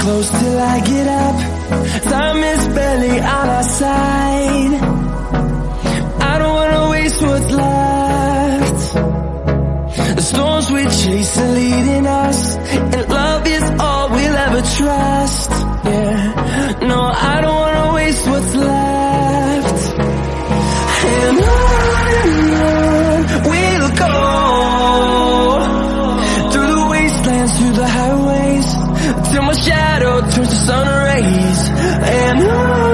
close till I get up. Time is barely on our side. I don't wanna waste what's left. The storms we chase are leading us, and love is all we'll ever trust. Yeah, no, I don't wanna waste what's left. And on we'll go, through the wastelands, through the highways, till my shadow turns to sun rays. And on